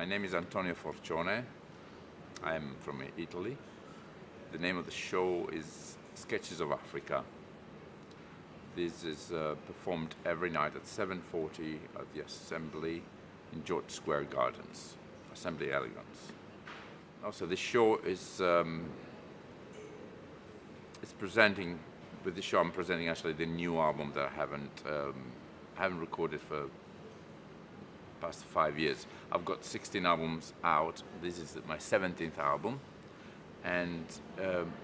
name is Antonio Forcione. I am from Italy. The name of the show is Sketches of Africa. This is performed every night at 7:40 at the Assembly in George Square Gardens, Assembly Elegance. Also, this show is it's presenting. With the show, I'm presenting actually the new album that I haven't recorded for past 5 years. I've got 16 albums out. This is my 17th album, and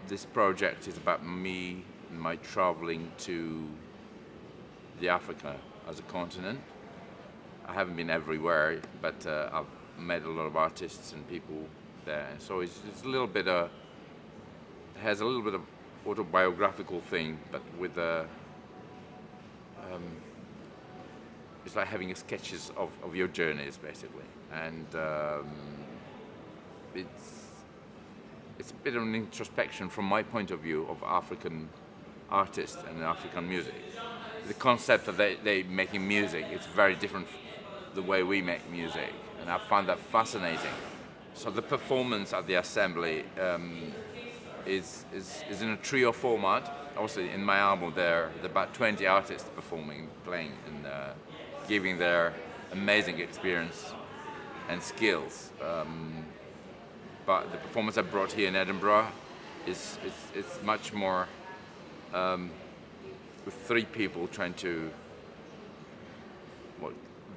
this project is about me and my traveling to the Africa as a continent. I haven't been everywhere, but I've met a lot of artists and people there, and so it's a little bit it has a little bit of autobiographical thing, but with it's like having sketches of your journeys, basically, and it's a bit of an introspection from my point of view of African artists and African music. The concept of they making music, it's very different the way we make music, and I find that fascinating. So the performance at the Assembly is in a trio format. Also, in my album, there are about 20 artists performing, playing, and giving their amazing experience and skills. But the performance I brought here in Edinburgh is much more with 3 people trying to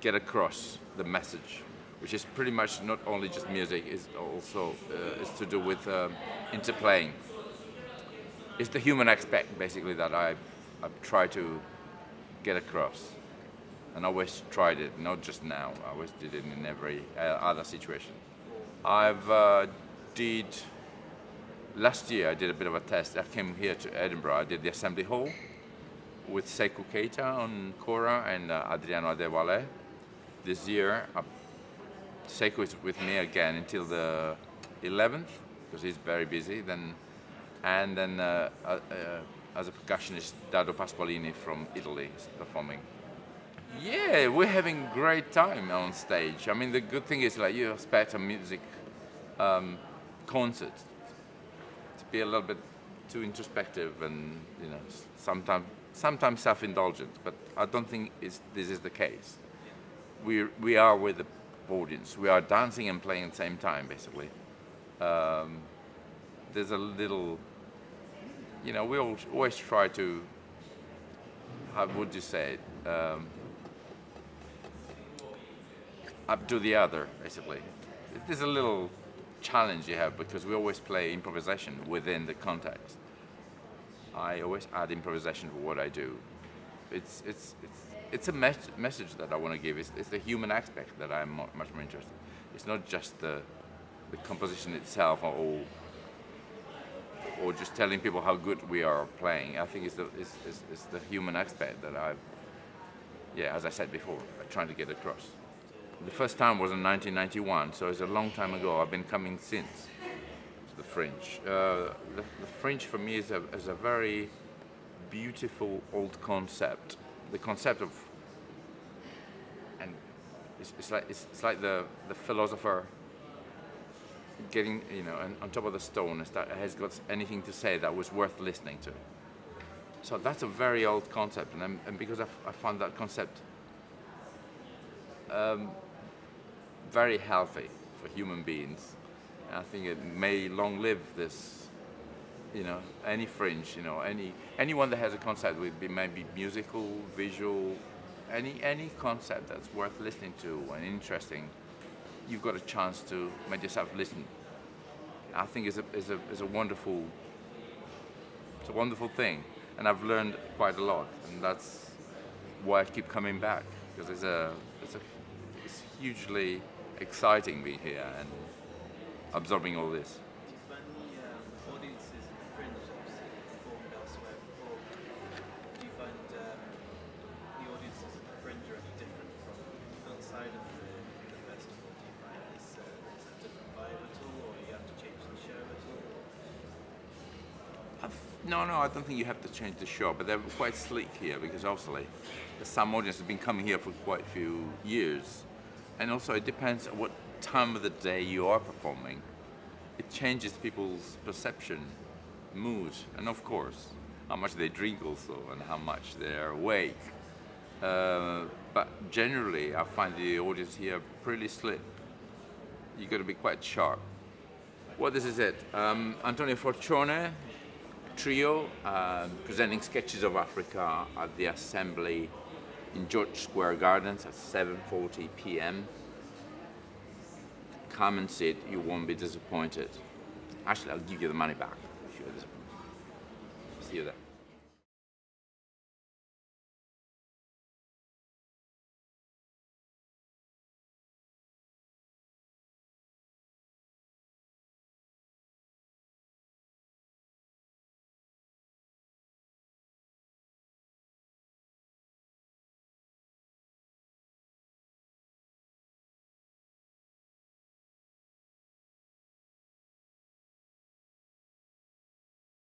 get across the message, which is pretty much not only just music, is also is to do with interplaying. It's the human aspect, basically, that I've tried to get across, and always tried it, not just now. I always did it in every other situation. Last year I did a bit of a test. I came here to Edinburgh. I did the Assembly Hall with Sekou Keita on Kora and Adriano Adewale. This year, Sekou is with me again until the 11th, because he's very busy. Then as a percussionist, Dado Pasqualini from Italy is performing. Yeah, we're having great time on stage. I mean, the good thing is, like, you expect a music concert to be a little bit too introspective and, you know, sometimes self-indulgent. But I don't think this is the case. We are with the audience. We are dancing and playing at the same time, basically. There's a little, you know, we always try to, how would you say it, updo the other, basically. There's a little challenge you have, because we always play improvisation within the context. I always add improvisation to what I do. It's a message that I want to give. It's the human aspect that I'm much more interested in. It's not just the composition itself, or just telling people how good we are playing. I think it's the human aspect that as I said before, I'm trying to get across. The first time was in 1991, so it's a long time ago. I've been coming since to the Fringe. The Fringe for me is a very beautiful old concept. The concept of, and it's like the philosopher getting, you know, on top of the stone, has got anything to say that was worth listening to. So that's a very old concept, and because I found that concept very healthy for human beings, and I think it may long live this, you know, any Fringe, you know, anyone that has a concept, would be maybe musical, visual, any concept that's worth listening to and interesting, you've got a chance to make yourself listen. I think it's a wonderful thing, and I've learned quite a lot, and that's why I keep coming back, because it's hugely exciting being here and absorbing all this. Do you find the audiences at the Fringe, obviously performed elsewhere before, do you find the audiences at the Fringe are any different from outside of the festival? Do you find it's a different vibe at all, or you have to change the show at all? No, I don't think you have to change the show, but they're quite sleek here, because obviously some audience has been coming here for quite a few years, and also it depends what time of the day you are performing, it changes people's perception, mood, and of course, how much they drink also, and how much they're awake. But generally, I find the audience here pretty slick. You got to be quite sharp. Well, this is it. Antonio Forcione, trio, presenting sketches of Africa at the Assembly in George Square Gardens at 7:40 p.m. Come and see it, you won't be disappointed. Actually, I'll give you the money back if you're disappointed. See you there.